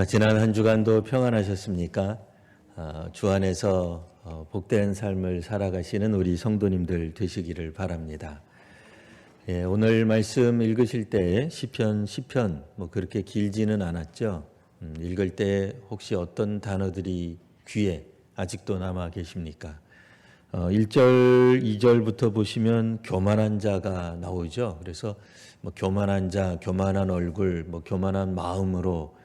지난 한 주간도 평안하셨습니까? 주 안에서 복된 삶을 살아가시는 우리 성도님들 되시기를 바랍니다. 오늘 말씀 읽으실 때 시편 그렇게 길지는 않았죠. 읽을 때 혹시 어떤 단어들이 귀에 아직도 남아 계십니까? 1절, 2절부터 보시면 교만한 자가 나오죠. 그래서 교만한 자, 교만한 얼굴, 교만한 마음으로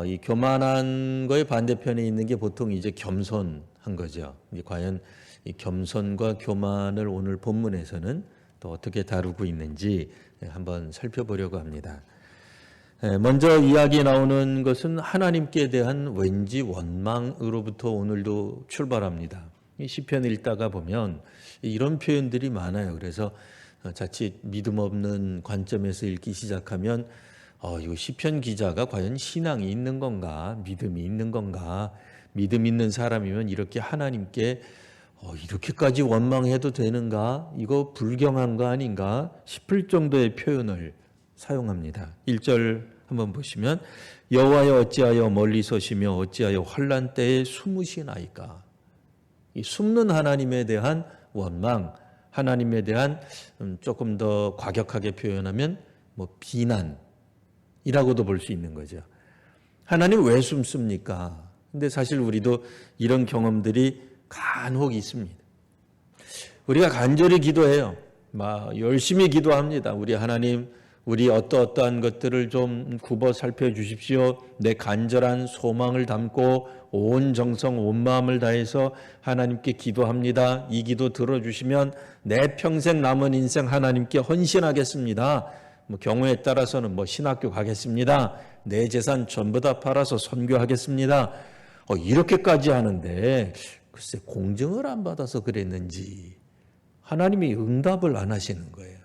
이 교만한 거의 반대편에 있는 게 보통 이제 겸손한 거죠. 이제 과연 이 겸손과 교만을 오늘 본문에서는 또 어떻게 다루고 있는지 한번 살펴보려고 합니다. 먼저 이야기 나오는 것은 하나님께 대한 왠지 원망으로부터 오늘도 출발합니다. 이 시편 읽다가 보면 이런 표현들이 많아요. 그래서 자칫 믿음 없는 관점에서 읽기 시작하면 이거 시편 기자가 과연 신앙이 있는 건가, 믿음이 있는 건가, 믿음 있는 사람이면 이렇게 하나님께 이렇게까지 원망해도 되는가, 이거 불경한 거 아닌가 싶을 정도의 표현을 사용합니다. 1절 한번 보시면 여호와여 어찌하여 멀리 서시며 어찌하여 환난 때에 숨으시나이까. 이 숨는 하나님에 대한 원망, 하나님에 대한 조금 더 과격하게 표현하면 비난이라고도 볼 수 있는 거죠. 하나님 왜 숨습니까? 근데 사실 우리도 이런 경험들이 간혹 있습니다. 우리가 간절히 기도해요. 열심히 기도합니다. 우리 하나님, 우리 어떠한 것들을 좀 굽어 살펴주십시오. 내 간절한 소망을 담고 온 정성, 온 마음을 다해서 하나님께 기도합니다. 이 기도 들어주시면 내 평생 남은 인생 하나님께 헌신하겠습니다. 경우에 따라서는 신학교 가겠습니다. 내 재산 전부 다 팔아서 선교하겠습니다. 이렇게까지 하는데 글쎄 공증을 안 받아서 그랬는지 하나님이 응답을 안 하시는 거예요.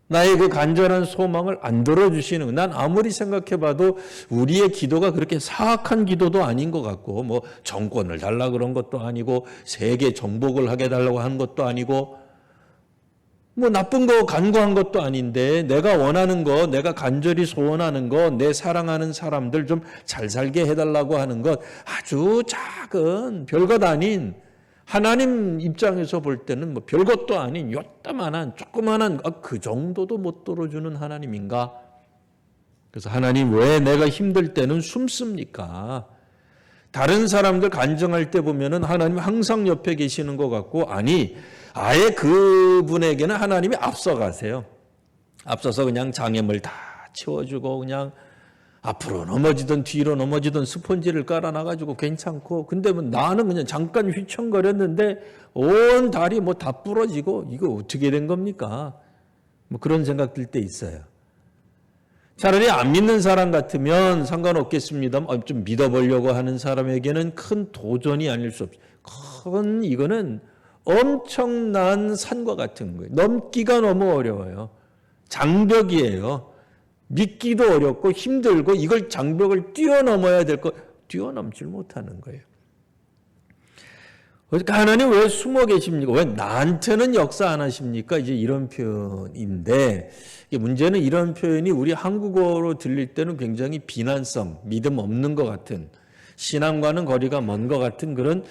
나의 그 간절한 소망을 안 들어주시는 거예요. 난 아무리 생각해봐도 우리의 기도가 그렇게 사악한 기도도 아닌 것 같고 정권을 달라 그런 것도 아니고 세계 정복을 하게 달라고 하는 것도 아니고 나쁜 거 간구한 것도 아닌데 내가 원하는 거, 내가 간절히 소원하는 거, 내 사랑하는 사람들 좀 잘 살게 해달라고 하는 것 아주 작은 별것 아닌 하나님 입장에서 볼 때는 별것도 아닌 요따만한 조그만한 그 정도도 못 들어주는 하나님인가? 그래서 하나님 왜 내가 힘들 때는 숨습니까? 다른 사람들 간증할 때 보면은 하나님 항상 옆에 계시는 것 같고 아예 그분에게는 하나님이 앞서가세요. 앞서서 그냥 장애물 다 채워주고 그냥 앞으로 넘어지든 뒤로 넘어지든 스펀지를 깔아놔가지고 괜찮고 근데 나는 그냥 잠깐 휘청거렸는데 온 다리 다 부러지고 이거 어떻게 된 겁니까? 그런 생각 들 때 있어요. 차라리 안 믿는 사람 같으면 상관없겠습니다. 좀 믿어보려고 하는 사람에게는 큰 도전이 아닐 수 없어요. 이거는 엄청난 산과 같은 거예요. 넘기가 너무 어려워요. 장벽이에요. 믿기도 어렵고 힘들고 이걸 장벽을 뛰어넘어야 될 거 뛰어넘질 못하는 거예요. 그러니까 하나님 왜 숨어 계십니까? 왜 나한테는 역사 안 하십니까? 이제 이런 표현인데 문제는 이런 표현이 우리 한국어로 들릴 때는 굉장히 비난성, 믿음 없는 것 같은 신앙과는 거리가 먼 것 같은 그런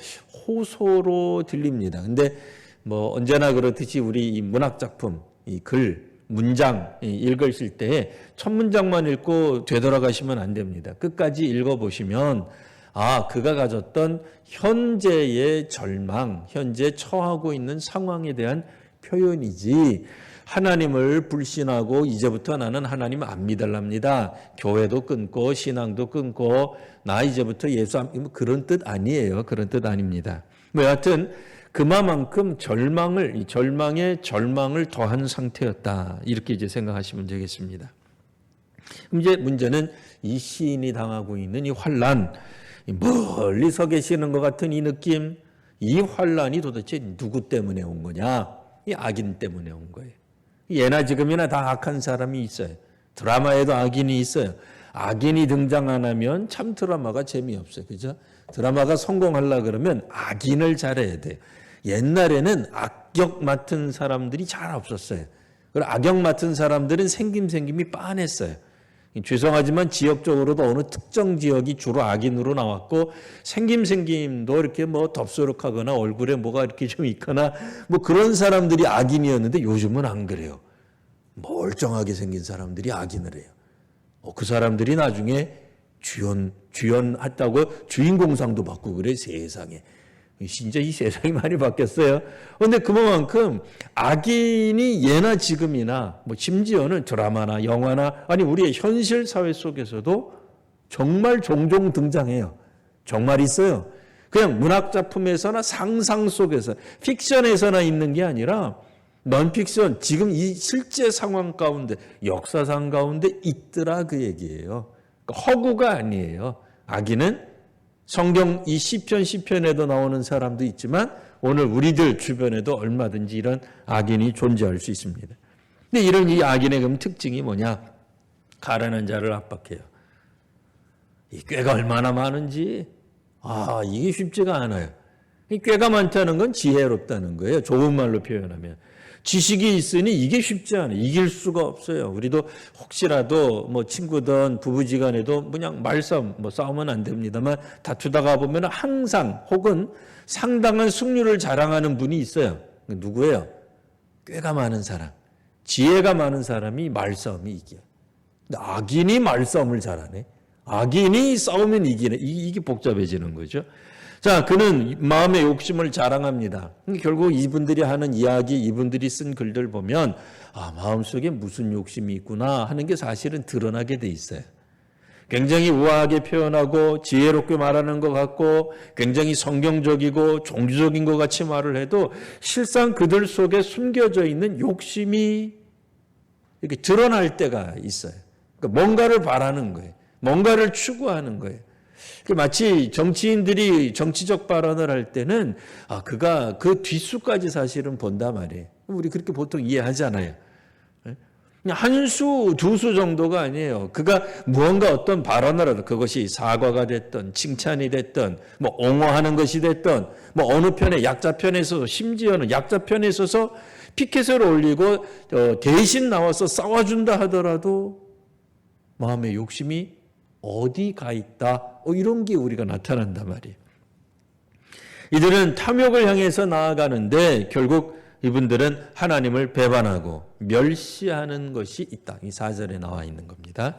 호소로 들립니다. 근데 언제나 그렇듯이 우리 이 문학작품, 이 글, 문장 읽으실 때 첫 문장만 읽고 되돌아가시면 안 됩니다. 끝까지 읽어보시면 그가 가졌던 현재의 절망, 현재 처하고 있는 상황에 대한 표현이지 하나님을 불신하고 이제부터 나는 하나님 안 믿을랍니다. 교회도 끊고 신앙도 끊고 나 이제부터 예수 안 믿으면 그런 뜻 아니에요. 그런 뜻 아닙니다. 여하튼 그만큼 절망에 절망을 더한 상태였다. 이렇게 이제 생각하시면 되겠습니다. 이제 문제는 이 시인이 당하고 있는 이 환난, 멀리 서 계시는 것 같은 이 느낌, 이 환난이 도대체 누구 때문에 온 거냐? 이 악인 때문에 온 거예요. 예나 지금이나 다 악한 사람이 있어요. 드라마에도 악인이 있어요. 악인이 등장 안 하면 참 드라마가 재미없어요. 그죠? 드라마가 성공하려고 그러면 악인을 잘해야 돼요. 옛날에는 악역 맡은 사람들이 잘 없었어요. 그리고 악역 맡은 사람들은 생김이 빤했어요. 죄송하지만 지역적으로도 어느 특정 지역이 주로 악인으로 나왔고 생김도 이렇게 뭐 덥수룩하거나 얼굴에 뭐가 이렇게 좀 있거나 뭐 그런 사람들이 악인이었는데 요즘은 안 그래요. 멀쩡하게 생긴 사람들이 악인을 해요. 그 사람들이 나중에 주연했다고 주인공상도 받고 그래 세상에. 진짜 이 세상이 많이 바뀌었어요. 그런데 그만큼 악인이 예나 지금이나 뭐 심지어는 드라마나 영화나 아니 우리의 현실 사회 속에서도 정말 종종 등장해요. 정말 있어요. 그냥 문학 작품에서나 상상 속에서 픽션에서나 있는 게 아니라 넌픽션 지금 이 실제 상황 가운데 역사상 가운데 있더라 그 얘기예요. 그러니까 허구가 아니에요. 악인은 성경 이 시편에도 나오는 사람도 있지만 오늘 우리들 주변에도 얼마든지 이런 악인이 존재할 수 있습니다. 근데 이런 이 악인의 그럼 특징이 뭐냐? 가난한 자를 압박해요. 이 꾀가 얼마나 많은지 이게 쉽지가 않아요. 이 꾀가 많다는 건 지혜롭다는 거예요. 좋은 말로 표현하면. 지식이 있으니 이게 쉽지 않아요. 이길 수가 없어요. 우리도 혹시라도 뭐 친구든 부부지간에도 그냥 말싸움, 뭐 싸우면 안 됩니다만 다투다가 보면 항상 혹은 상당한 승률을 자랑하는 분이 있어요. 누구예요? 꾀가 많은 사람, 지혜가 많은 사람이 말싸움이 이겨요. 근데 악인이 말싸움을 잘하네. 악인이 싸우면 이기네. 이게 복잡해지는 거죠. 자, 그는 마음의 욕심을 자랑합니다. 결국 이분들이 하는 이야기, 이분들이 쓴 글들 보면 마음속에 무슨 욕심이 있구나 하는 게 사실은 드러나게 돼 있어요. 굉장히 우아하게 표현하고 지혜롭게 말하는 것 같고 굉장히 성경적이고 종교적인 것 같이 말을 해도 실상 그들 속에 숨겨져 있는 욕심이 이렇게 드러날 때가 있어요. 그러니까 뭔가를 바라는 거예요. 뭔가를 추구하는 거예요. 마치 정치인들이 정치적 발언을 할 때는 그가 그 뒷수까지 사실은 본단 말이에요. 우리 그렇게 보통 이해하잖아요. 그냥 한 수, 두 수 정도가 아니에요. 그가 무언가 어떤 발언을 하든 그것이 사과가 됐든 칭찬이 됐든 뭐 옹호하는 것이 됐든 뭐 어느 편에 약자 편에 있어서 심지어는 약자 편에 있어서 피켓을 올리고 대신 나와서 싸워준다 하더라도 마음의 욕심이 어디 가 있다. 이런 게 우리가 나타난단 말이에요. 이들은 탐욕을 향해서 나아가는데 결국 이분들은 하나님을 배반하고 멸시하는 것이 있다. 이 4절에 나와 있는 겁니다.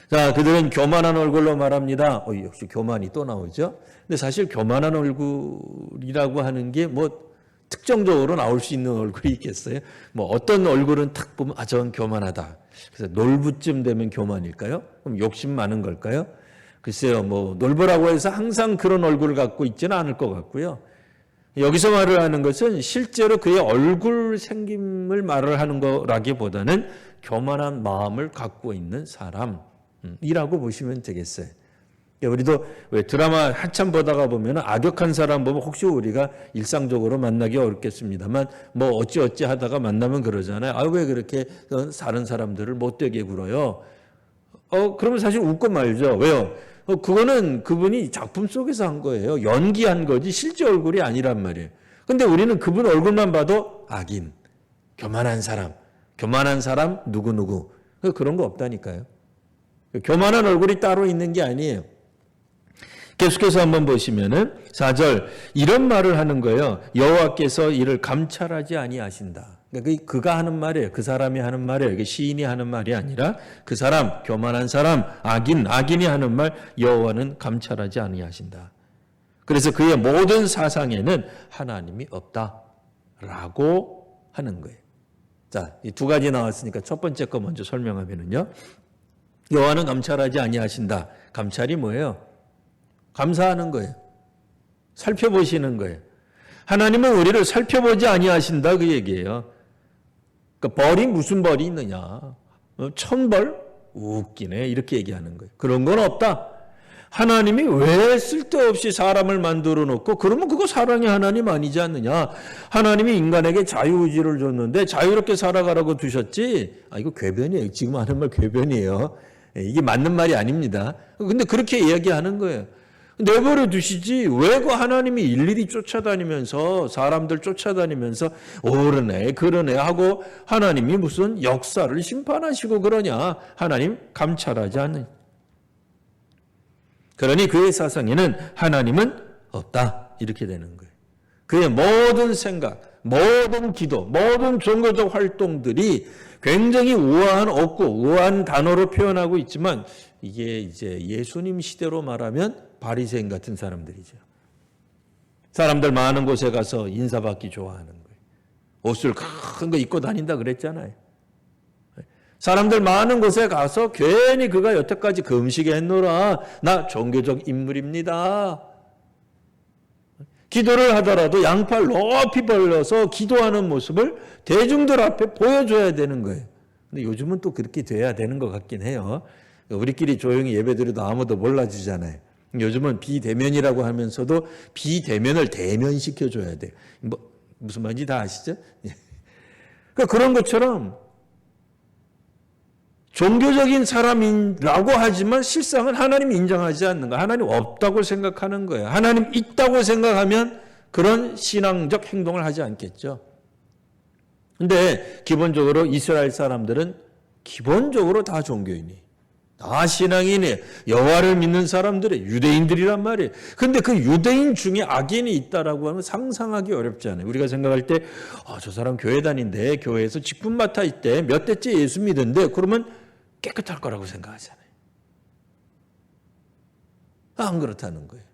자, 그들은 교만한 얼굴로 말합니다. 역시 교만이 또 나오죠. 근데 사실 교만한 얼굴이라고 하는 게 뭐 특정적으로 나올 수 있는 얼굴이 있겠어요? 뭐 어떤 얼굴은 탁 보면 저건 교만하다. 그래서 놀부쯤 되면 교만일까요? 그럼 욕심 많은 걸까요? 글쎄요, 뭐 놀부라고 해서 항상 그런 얼굴을 갖고 있지는 않을 것 같고요. 여기서 말을 하는 것은 실제로 그의 얼굴 생김을 말을 하는 거라기보다는 교만한 마음을 갖고 있는 사람이라고 보시면 되겠어요. 우리도 왜 드라마 한참 보다가 보면 악역한 사람 보면 혹시 우리가 일상적으로 만나기 어렵겠습니다만 뭐 어찌 하다가 만나면 그러잖아요. 왜 그렇게 다른 사람들을 못되게 굴어요? 그러면 사실 웃고 말죠. 왜요? 그거는 그분이 작품 속에서 한 거예요. 연기한 거지 실제 얼굴이 아니란 말이에요. 근데 우리는 그분 얼굴만 봐도 악인, 교만한 사람 누구 그런 거 없다니까요. 교만한 얼굴이 따로 있는 게 아니에요. 계속해서 한번 보시면은 4절 이런 말을 하는 거예요. 여호와께서 이를 감찰하지 아니하신다. 그러니까 그가 하는 말이에요. 그 사람이 하는 말이에요. 이게 시인이 하는 말이 아니라 그 사람, 교만한 사람, 악인이 하는 말 여호와는 감찰하지 아니하신다. 그래서 그의 모든 사상에는 하나님이 없다라고 하는 거예요. 자, 이 두 가지 나왔으니까 첫 번째 거 먼저 설명하면은요. 여호와는 감찰하지 아니하신다. 감찰이 뭐예요? 감사하는 거예요. 살펴보시는 거예요. 하나님은 우리를 살펴보지 아니하신다 그 얘기예요. 그러니까 벌이 무슨 벌이 있느냐. 1000벌? 웃기네. 이렇게 얘기하는 거예요. 그런 건 없다. 하나님이 왜 쓸데없이 사람을 만들어 놓고 그러면 그거 사랑의 하나님 아니지 않느냐. 하나님이 인간에게 자유의지를 줬는데 자유롭게 살아가라고 두셨지. 이거 궤변이에요. 지금 하는 말 궤변이에요. 이게 맞는 말이 아닙니다. 근데 그렇게 이야기하는 거예요. 내버려 두시지 왜 그 하나님이 일일이 쫓아다니면서 사람들 쫓아다니면서 옳으네 그러네 하고 하나님이 무슨 역사를 심판하시고 그러냐. 하나님 감찰하지 않는. 그러니 그의 사상에는 하나님은 없다 이렇게 되는 거예요. 그의 모든 생각, 모든 기도, 모든 종교적 활동들이 굉장히 우아한 없고 우아한 단어로 표현하고 있지만 이게 이제 예수님 시대로 말하면 바리새인 같은 사람들이죠. 사람들 많은 곳에 가서 인사받기 좋아하는 거예요. 옷을 큰 거 입고 다닌다 그랬잖아요. 사람들 많은 곳에 가서 괜히 그가 여태까지 금식에 했노라. 나 종교적 인물입니다. 기도를 하더라도 양팔 높이 벌려서 기도하는 모습을 대중들 앞에 보여줘야 되는 거예요. 근데 요즘은 또 그렇게 돼야 되는 것 같긴 해요. 우리끼리 조용히 예배드려도 아무도 몰라주잖아요. 요즘은 비대면이라고 하면서도 비대면을 대면시켜줘야 돼요. 무슨 말인지 다 아시죠? 그러니까 그런 것처럼 종교적인 사람이라고 하지만 실상은 하나님 인정하지 않는 거예요. 하나님 없다고 생각하는 거예요. 하나님 있다고 생각하면 그런 신앙적 행동을 하지 않겠죠. 근데 기본적으로 이스라엘 사람들은 기본적으로 다 종교인이, 다 신앙인이, 여호와를 믿는 사람들이 유대인들이란 말이에요. 근데 그 유대인 중에 악인이 있다라고 하면 상상하기 어렵잖아요. 우리가 생각할 때 저 사람 교회 다닌데 교회에서 직분 맡아 있대. 몇 대째 예수 믿는데 그러면 깨끗할 거라고 생각하잖아요. 안 그렇다는 거예요.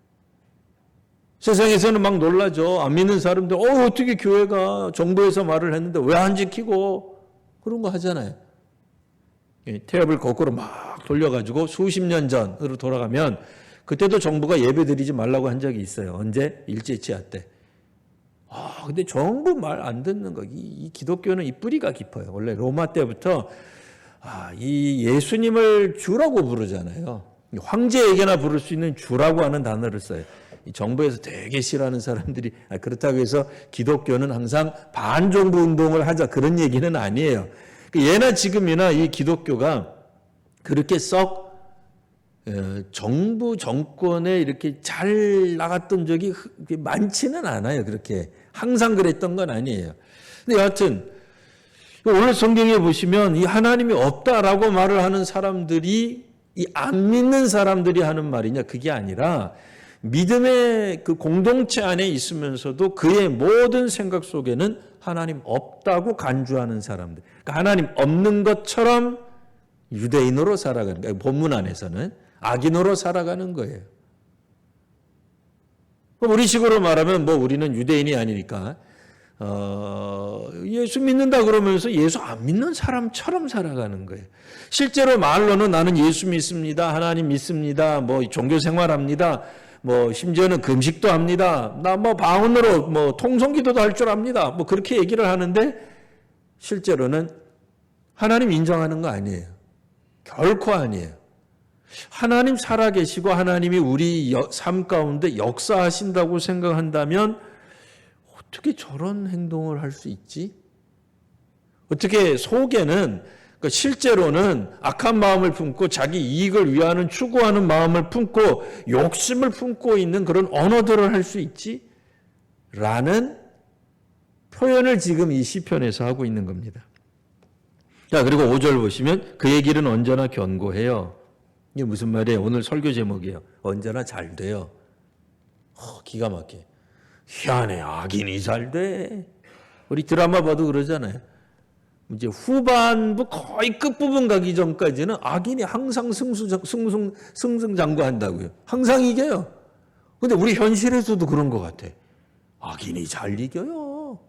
세상에서는 막 놀라죠. 안 믿는 사람들 어떻게 교회가 정부에서 말을 했는데 왜 안 지키고 그런 거 하잖아요. 태엽을 거꾸로 막 돌려가지고 수십 년 전으로 돌아가면 그때도 정부가 예배 드리지 말라고 한 적이 있어요. 언제? 일제치하 때. 근데 정부 말 안 듣는 거. 이 기독교는 이 뿌리가 깊어요. 원래 로마 때부터 이 예수님을 주라고 부르잖아요. 황제에게나 부를 수 있는 주라고 하는 단어를 써요. 이 정부에서 되게 싫어하는 사람들이 그렇다고 해서 기독교는 항상 반정부 운동을 하자 그런 얘기는 아니에요. 예나 지금이나 이 기독교가 그렇게 썩 정부 정권에 이렇게 잘 나갔던 적이 많지는 않아요. 그렇게 항상 그랬던 건 아니에요. 근데 여하튼 오늘 성경에 보시면 이 하나님이 없다라고 말을 하는 사람들이 이 안 믿는 사람들이 하는 말이냐 그게 아니라 믿음의 그 공동체 안에 있으면서도 그의 모든 생각 속에는 하나님 없다고 간주하는 사람들. 그러니까 하나님 없는 것처럼 유대인으로 살아가는 거예요. 본문 안에서는 악인으로 살아가는 거예요. 우리식으로 말하면 우리는 유대인이 아니니까 예수 믿는다 그러면서 예수 안 믿는 사람처럼 살아가는 거예요. 실제로 말로는 나는 예수 믿습니다. 하나님 믿습니다. 종교 생활합니다. 심지어는 금식도 합니다. 나 방언으로 통성기도도 할 줄 압니다. 그렇게 얘기를 하는데 실제로는 하나님 인정하는 거 아니에요. 결코 아니에요. 하나님 살아계시고 하나님이 우리 삶 가운데 역사하신다고 생각한다면 어떻게 저런 행동을 할 수 있지? 어떻게 속에는 실제로는 악한 마음을 품고 자기 이익을 위하는 추구하는 마음을 품고 욕심을 품고 있는 그런 언어들을 할 수 있지? 라는 표현을 지금 이 시편에서 하고 있는 겁니다. 자, 그리고 5절 보시면 그의 길은 언제나 견고해요. 이게 무슨 말이에요? 오늘 설교 제목이에요. 언제나 잘 돼요. 기가 막혀. 희한해. 악인이 잘 돼. 우리 드라마 봐도 그러잖아요. 이제 후반부 거의 끝부분 가기 전까지는 악인이 항상 승승장구한다고요. 항상 이겨요. 근데 우리 현실에서도 그런 것 같아. 악인이 잘 이겨요.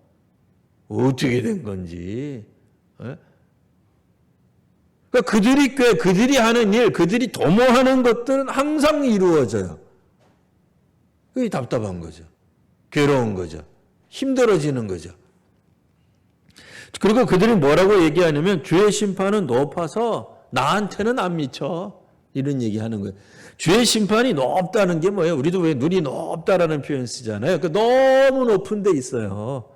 어떻게 된 건지. 그러니까 그들이 하는 일, 그들이 도모하는 것들은 항상 이루어져요. 그게 답답한 거죠. 괴로운 거죠. 힘들어지는 거죠. 그리고 그들이 뭐라고 얘기하냐면 주의 심판은 높아서 나한테는 안 미쳐. 이런 얘기하는 거예요. 주의 심판이 높다는 게 뭐예요? 우리도 왜 눈이 높다라는 표현 쓰잖아요. 너무 높은 데 있어요.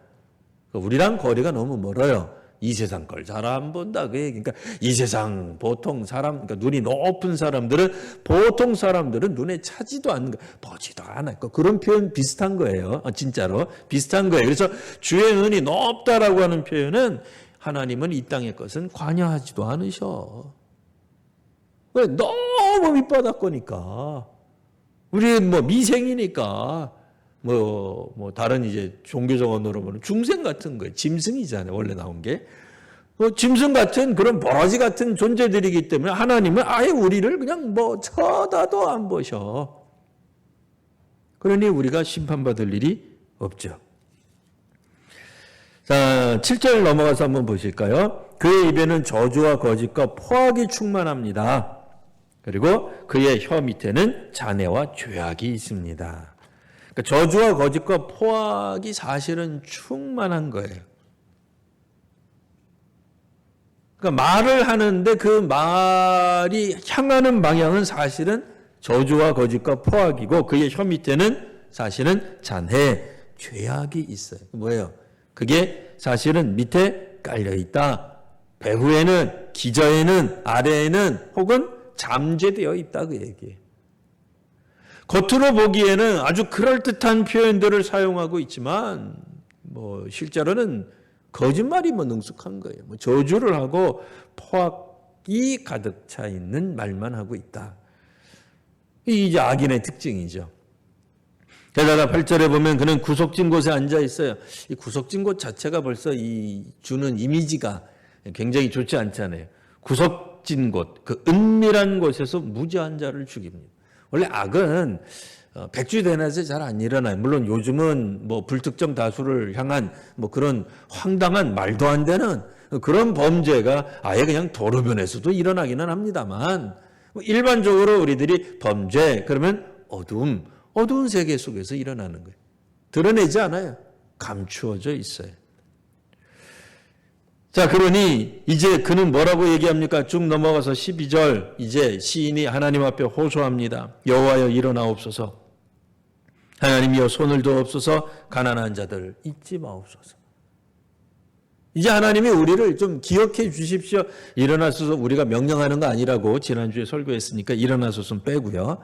우리랑 거리가 너무 멀어요. 이 세상 걸 잘 안 본다 그 얘기. 그러니까 이 세상 보통 사람, 그러니까 눈이 높은 사람들은 보통 사람들은 눈에 차지도 않는 거, 보지도 않아. 그런 표현 비슷한 거예요. 진짜로 비슷한 거예요. 그래서 주의 은이 높다라고 하는 표현은 하나님은 이 땅의 것은 관여하지도 않으셔. 왜? 너무 밑바닥 거니까. 우리 뭐 미생이니까. 다른 이제 종교적 언어로 보면 중생 같은 거예요. 짐승이잖아요. 원래 나온 게. 짐승 같은 그런 버러지 같은 존재들이기 때문에 하나님은 아예 우리를 그냥 쳐다도 안 보셔. 그러니 우리가 심판받을 일이 없죠. 자, 7절 넘어가서 한번 보실까요? 그의 입에는 저주와 거짓과 포악이 충만합니다. 그리고 그의 혀 밑에는 잔해와 죄악이 있습니다. 그러니까 저주와 거짓과 포악이 사실은 충만한 거예요. 그러니까 말을 하는데 그 말이 향하는 방향은 사실은 저주와 거짓과 포악이고 그의 혀 밑에는 사실은 잔해, 죄악이 있어요. 뭐예요? 그게 사실은 밑에 깔려 있다. 배후에는, 기저에는, 아래에는 혹은 잠재되어 있다 그 얘기예요. 겉으로 보기에는 아주 그럴듯한 표현들을 사용하고 있지만 실제로는 거짓말이 능숙한 거예요. 저주를 하고 포악이 가득 차 있는 말만 하고 있다. 이게 이제 악인의 특징이죠. 게다가 8절에 보면 그는 구석진 곳에 앉아 있어요. 이 구석진 곳 자체가 벌써 주는 이미지가 굉장히 좋지 않잖아요. 구석진 곳, 그 은밀한 곳에서 무죄한 자를 죽입니다. 원래 악은 백주대낮에 잘 안 일어나요. 물론 요즘은 불특정 다수를 향한 그런 황당한 말도 안 되는 그런 범죄가 아예 그냥 도로변에서도 일어나기는 합니다만 일반적으로 우리들이 범죄 그러면 어두운 세계 속에서 일어나는 거예요. 드러내지 않아요. 감추어져 있어요. 자, 그러니 이제 그는 뭐라고 얘기합니까? 쭉 넘어가서 12절 이제 시인이 하나님 앞에 호소합니다. 여호와여 일어나옵소서. 하나님이여 손을 두옵소서. 가난한 자들 잊지 마옵소서. 이제 하나님이 우리를 좀 기억해 주십시오. 일어나소서. 우리가 명령하는 거 아니라고 지난주에 설교했으니까 일어나소서 빼고요.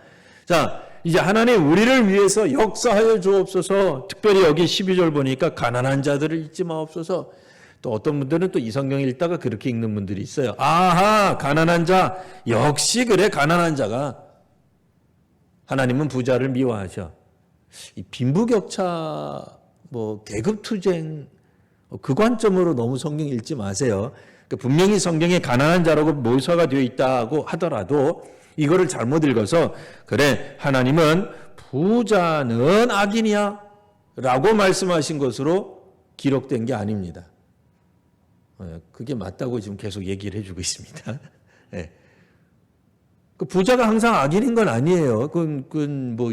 자, 이제 하나님 우리를 위해서 역사하여 주옵소서. 특별히 여기 12절 보니까 가난한 자들을 잊지 마옵소서. 또 어떤 분들은 또 이 성경 읽다가 그렇게 읽는 분들이 있어요. 아하, 가난한 자. 역시 그래, 가난한 자가. 하나님은 부자를 미워하셔. 이 빈부격차, 계급투쟁, 그 관점으로 너무 성경 읽지 마세요. 분명히 성경에 가난한 자라고 묘사가 되어 있다고 하더라도 이거를 잘못 읽어서 그래, 하나님은 부자는 악인이야 라고 말씀하신 것으로 기록된 게 아닙니다. 그게 맞다고 지금 계속 얘기를 해주고 있습니다. 네. 그 부자가 항상 악인인 건 아니에요.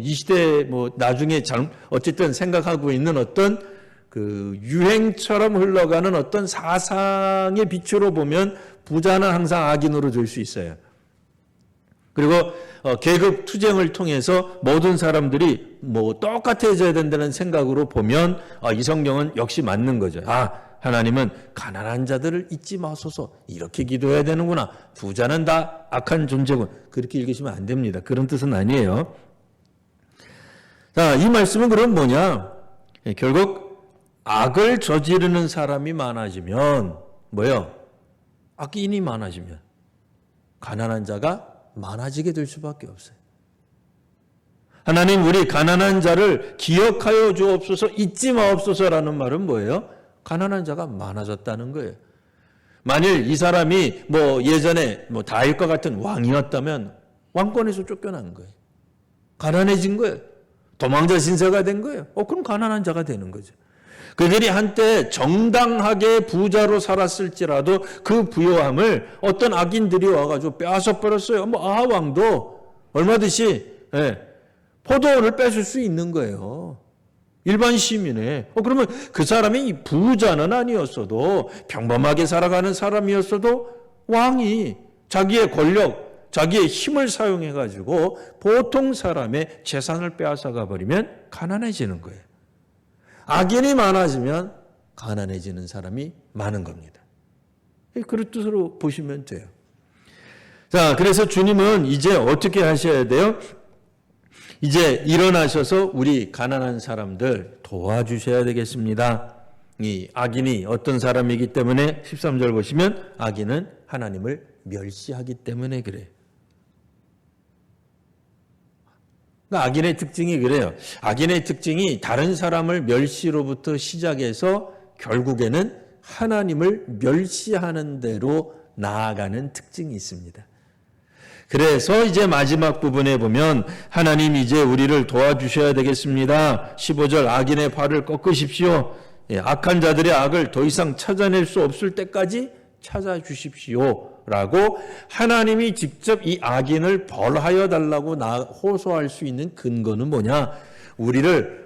이 시대 나중에 어쨌든 생각하고 있는 어떤 그 유행처럼 흘러가는 어떤 사상의 빛으로 보면 부자는 항상 악인으로 될 수 있어요. 그리고 계급 투쟁을 통해서 모든 사람들이 똑같아져야 된다는 생각으로 보면 이 성경은 역시 맞는 거죠. 하나님은 가난한 자들을 잊지 마소서. 이렇게 기도해야 되는구나. 부자는 다 악한 존재군. 그렇게 읽으시면 안 됩니다. 그런 뜻은 아니에요. 자, 이 말씀은 그럼 뭐냐? 결국 악을 저지르는 사람이 많아지면 뭐예요? 악인이 많아지면 가난한 자가 많아지게 될 수밖에 없어요. 하나님 우리 가난한 자를 기억하여 주옵소서, 잊지 마옵소서라는 말은 뭐예요? 가난한 자가 많아졌다는 거예요. 만일 이 사람이 예전에 다윗과 같은 왕이었다면 왕권에서 쫓겨난 거예요. 가난해진 거예요. 도망자 신세가 된 거예요. 그럼 가난한 자가 되는 거죠. 그들이 한때 정당하게 부자로 살았을지라도 그 부요함을 어떤 악인들이 와가지고 빼앗아 버렸어요. 아하 왕도 얼마든지 포도원을 뺏을 수 있는 거예요. 일반 시민에. 그러면 그 사람이 부자는 아니었어도 평범하게 살아가는 사람이었어도 왕이 자기의 권력, 자기의 힘을 사용해가지고 보통 사람의 재산을 빼앗아가 버리면 가난해지는 거예요. 악인이 많아지면 가난해지는 사람이 많은 겁니다. 그런 뜻으로 보시면 돼요. 자, 그래서 주님은 이제 어떻게 하셔야 돼요? 이제 일어나셔서 우리 가난한 사람들 도와주셔야 되겠습니다. 이 악인이 어떤 사람이기 때문에 13절 보시면 악인은 하나님을 멸시하기 때문에 그래요. 그러니까 악인의 특징이 그래요. 악인의 특징이 다른 사람을 멸시로부터 시작해서 결국에는 하나님을 멸시하는 대로 나아가는 특징이 있습니다. 그래서 이제 마지막 부분에 보면 하나님 이제 우리를 도와주셔야 되겠습니다. 15절 악인의 발을 꺾으십시오. 악한 자들의 악을 더 이상 찾아낼 수 없을 때까지 찾아주십시오. 라고 하나님이 직접 이 악인을 벌하여 달라고 호소할 수 있는 근거는 뭐냐? 우리를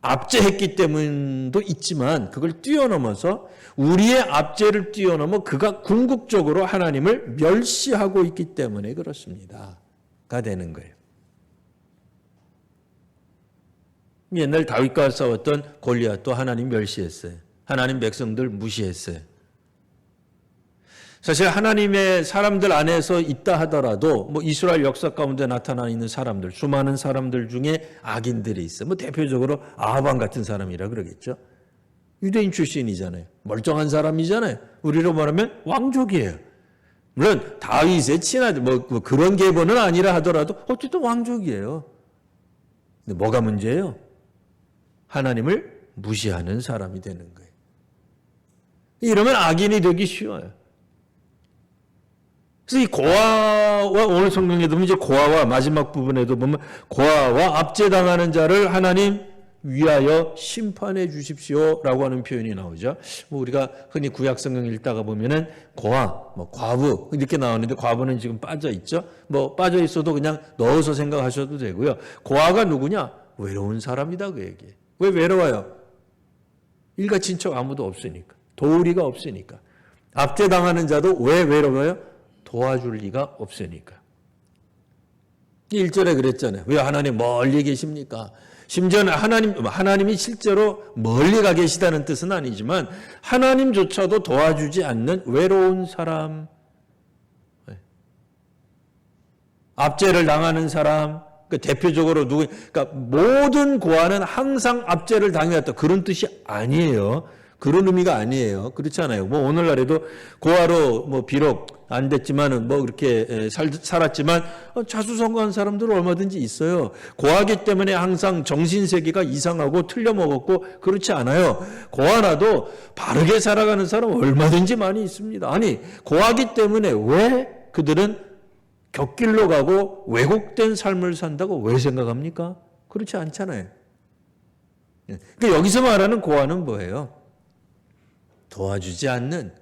압제했기 때문도 있지만 그걸 뛰어넘어서 우리의 압제를 뛰어넘어 그가 궁극적으로 하나님을 멸시하고 있기 때문에 그렇습니다. 가 되는 거예요. 옛날 다윗과 싸웠던 골리앗도 하나님 멸시했어요. 하나님 백성들 무시했어요. 사실 하나님의 사람들 안에서 있다 하더라도 뭐 이스라엘 역사 가운데 나타나 있는 사람들, 수많은 사람들 중에 악인들이 있어요. 뭐 대표적으로 아합 같은 사람이라 그러겠죠. 유대인 출신이잖아요. 멀쩡한 사람이잖아요. 우리로 말하면 왕족이에요. 물론 다윗의 친아들 뭐 그런 계보는 아니라 하더라도 어쨌든 왕족이에요. 근데 뭐가 문제예요? 하나님을 무시하는 사람이 되는 거예요. 이러면 악인이 되기 쉬워요. 그래서 이 고아와 오늘 성경에도 보면 이제 고아와 마지막 부분에도 보면 고아와 압제당하는 자를 하나님 위하여 심판해 주십시오라고 하는 표현이 나오죠. 뭐 우리가 흔히 구약 성경 읽다가 보면은 고아, 뭐 과부 이렇게 나오는데 과부는 지금 빠져 있죠. 뭐 빠져 있어도 그냥 넣어서 생각하셔도 되고요. 고아가 누구냐? 외로운 사람이다 그 얘기예요. 왜 외로워요? 일가 친척 아무도 없으니까. 도우리가 없으니까. 압제당하는 자도 왜 외로워요? 도와줄 리가 없으니까. 1절에 그랬잖아요. 왜 하나님 멀리 계십니까? 심지어는 하나님이 실제로 멀리 가 계시다는 뜻은 아니지만 하나님조차도 도와주지 않는 외로운 사람, 압제를 당하는 사람, 대표적으로 그러니까 모든 고아는 항상 압제를 당해왔다. 그런 뜻이 아니에요. 그런 의미가 아니에요. 그렇잖아요. 뭐 오늘날에도 고아로 뭐 비록 안 됐지만은 뭐 그렇게 살았지만 자수성가한 사람들은 얼마든지 있어요. 고아기 때문에 항상 정신세계가 이상하고 틀려먹었고 그렇지 않아요. 고아라도 바르게 살아가는 사람 얼마든지 많이 있습니다. 아니 고아기 때문에 왜 그들은 곁길로 가고 왜곡된 삶을 산다고 왜 생각합니까? 그렇지 않잖아요. 그러니까 여기서 말하는 고아는 뭐예요? 도와주지 않는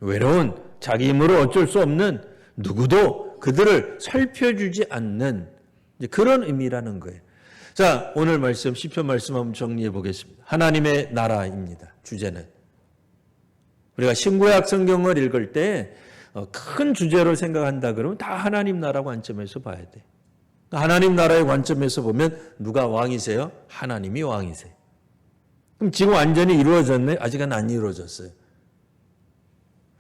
외로운 자기 힘으로 어쩔 수 없는 누구도 그들을 살펴주지 않는 그런 의미라는 거예요. 자, 오늘 말씀 시편 말씀 한번 정리해 보겠습니다. 하나님의 나라입니다. 주제는 우리가 신구약 성경을 읽을 때 큰 주제로 생각한다 그러면 다 하나님 나라 관점에서 봐야 돼. 하나님 나라의 관점에서 보면 누가 왕이세요? 하나님이 왕이세요. 그럼 지금 완전히 이루어졌네? 아직은 안 이루어졌어요.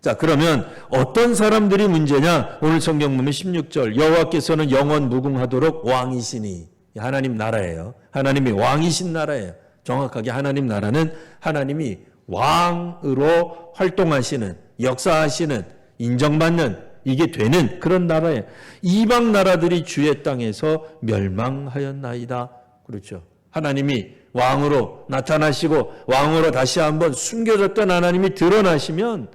자, 그러면 어떤 사람들이 문제냐? 오늘 성경 보면 16절 여호와께서는 영원 무궁하도록 왕이시니 하나님 나라예요. 하나님이 왕이신 나라예요. 정확하게 하나님 나라는 하나님이 왕으로 활동하시는 역사하시는 인정받는 이게 되는 그런 나라예요. 이방 나라들이 주의 땅에서 멸망하였나이다. 그렇죠. 하나님이 왕으로 나타나시고 왕으로 다시 한번 숨겨졌던 하나님이 드러나시면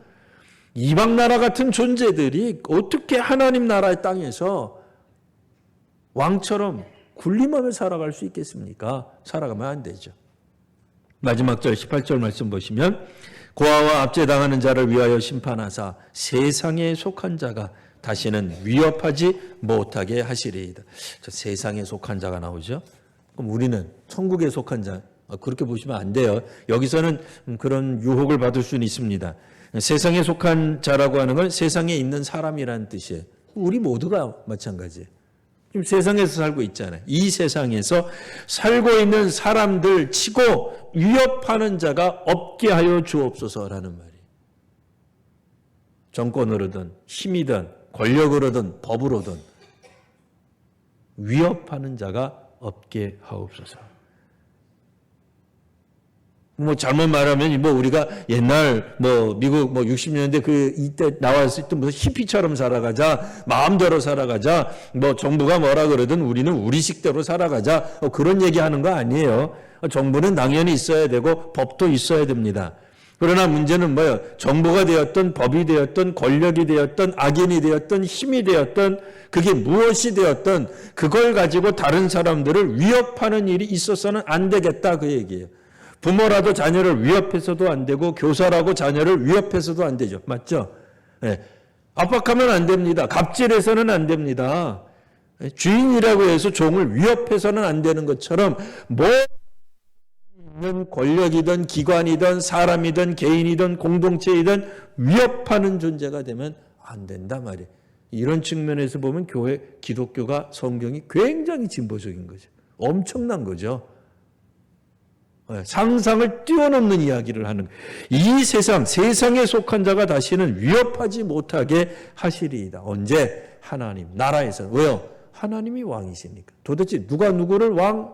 이방 나라 같은 존재들이 어떻게 하나님 나라의 땅에서 왕처럼 군림하며 살아갈 수 있겠습니까? 살아가면 안 되죠. 마지막 절 18절 말씀 보시면 고아와 압제당하는 자를 위하여 심판하사 세상에 속한 자가 다시는 위협하지 못하게 하시리이다. 세상에 속한 자가 나오죠. 그럼 우리는 천국에 속한 자 그렇게 보시면 안 돼요. 여기서는 그런 유혹을 받을 수는 있습니다. 세상에 속한 자라고 하는 건 세상에 있는 사람이라는 뜻이에요. 우리 모두가 마찬가지예요. 지금 세상에서 살고 있잖아요. 이 세상에서 살고 있는 사람들 치고 위협하는 자가 없게 하여 주옵소서라는 말이에요. 정권으로든 힘이든 권력으로든 법으로든 위협하는 자가 없게 하옵소서. 잘못 말하면 우리가 옛날 미국 60년대 이때 나왔을 때 무슨 히피처럼 살아가자, 마음대로 살아가자, 정부가 뭐라 그러든 우리는 우리식대로 살아가자, 그런 얘기하는 거 아니에요. 정부는 당연히 있어야 되고 법도 있어야 됩니다. 그러나 문제는 뭐예요? 정부가 되었든 법이 되었든 권력이 되었든 악인이 되었든 힘이 되었든 그게 무엇이 되었든 그걸 가지고 다른 사람들을 위협하는 일이 있어서는 안 되겠다, 그 얘기예요. 부모라도 자녀를 위협해서도 안 되고 교사라고 자녀를 위협해서도 안 되죠. 맞죠? 네. 압박하면 안 됩니다. 갑질해서는 안 됩니다. 주인이라고 해서 종을 위협해서는 안 되는 것처럼 모든 권력이든 기관이든 사람이든 개인이든 공동체이든 위협하는 존재가 되면 안 된다 말이에요. 이런 측면에서 보면 기독교가 성경이 굉장히 진보적인 거죠. 엄청난 거죠. 상상을 뛰어넘는 이야기를 하는 거예요. 이 세상에 속한 자가 다시는 위협하지 못하게 하시리이다. 언제? 하나님 나라에서. 왜요? 하나님이 왕이시니까. 도대체 누가 누구를 왕,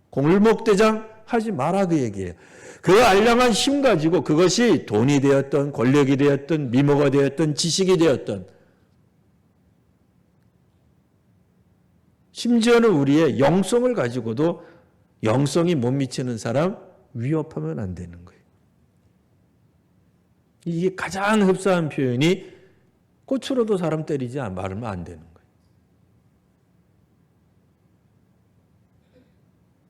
골목대장 하지 마라, 그 얘기예요. 그 알량한 힘 가지고 그것이 돈이 되었든 권력이 되었든 미모가 되었든 지식이 되었든 심지어는 우리의 영성을 가지고도 영성이 못 미치는 사람 위협하면 안 되는 거예요. 이게 가장 흡사한 표현이 꽃으로도 사람 때리지 말면 안 되는 거예요.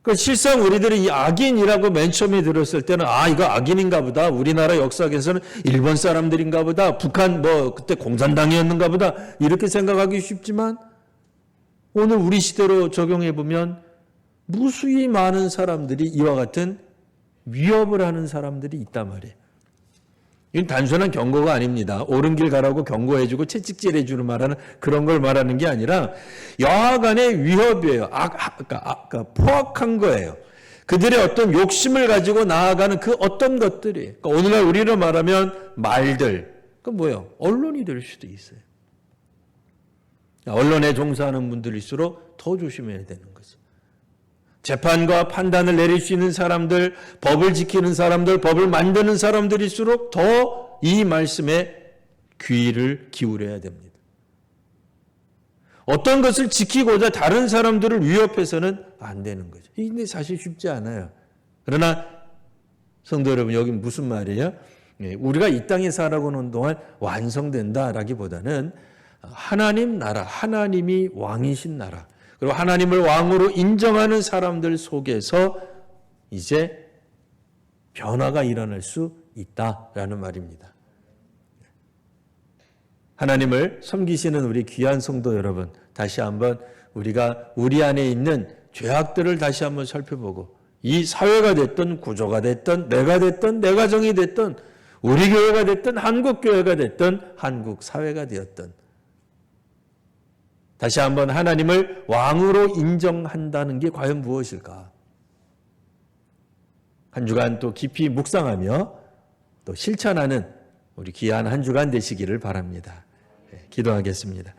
그러니까 실상 우리들이 이 악인이라고 맨 처음에 들었을 때는 이거 악인인가 보다. 우리나라 역사에서는 일본 사람들인가 보다. 북한 그때 공산당이었는가 보다. 이렇게 생각하기 쉽지만 오늘 우리 시대로 적용해 보면 무수히 많은 사람들이 이와 같은 위협을 하는 사람들이 있단 말이에요. 이건 단순한 경고가 아닙니다. 옳은 길 가라고 경고해주고 채찍질해주는 말하는 그런 걸 말하는 게 아니라 여하간의 위협이에요. 포악한 거예요. 그들의 어떤 욕심을 가지고 나아가는 그 어떤 것들이, 그러니까 오늘날 우리로 말하면 말들, 그 뭐예요? 언론이 될 수도 있어요. 언론에 종사하는 분들일수록 더 조심해야 되는 거죠. 재판과 판단을 내릴 수 있는 사람들, 법을 지키는 사람들, 법을 만드는 사람들일수록 더 이 말씀에 귀를 기울여야 됩니다. 어떤 것을 지키고자 다른 사람들을 위협해서는 안 되는 거죠. 이게 사실 쉽지 않아요. 그러나 성도 여러분, 여기 무슨 말이에요? 우리가 이 땅에 살아가는 동안 완성된다라기보다는 하나님 나라, 하나님이 왕이신 나라, 그리고 하나님을 왕으로 인정하는 사람들 속에서 이제 변화가 일어날 수 있다라는 말입니다. 하나님을 섬기시는 우리 귀한 성도 여러분, 다시 한번 우리가 우리 안에 있는 죄악들을 다시 한번 살펴보고 이 사회가 됐든 구조가 됐든 내가 됐든 내 가정이 됐든 우리 교회가 됐든 한국 교회가 됐든 한국 사회가 되었든 다시 한번 하나님을 왕으로 인정한다는 게 과연 무엇일까? 한 주간 또 깊이 묵상하며 또 실천하는 우리 귀한 한 주간 되시기를 바랍니다. 기도하겠습니다.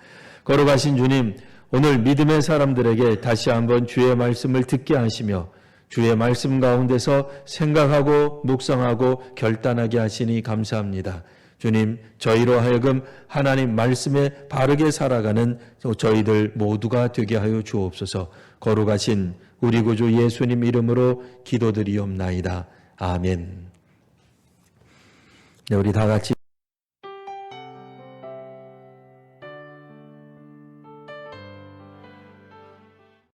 걸어가신 주님, 오늘 믿음의 사람들에게 다시 한번 주의 말씀을 듣게 하시며 주의 말씀 가운데서 생각하고 묵상하고 결단하게 하시니 감사합니다. 주님, 저희로 하여금 하나님 말씀에 바르게 살아가는 저희들 모두가 되게 하여 주옵소서. 거룩하신 우리 구주 예수님 이름으로 기도드리옵나이다. 아멘. 우리 다 같이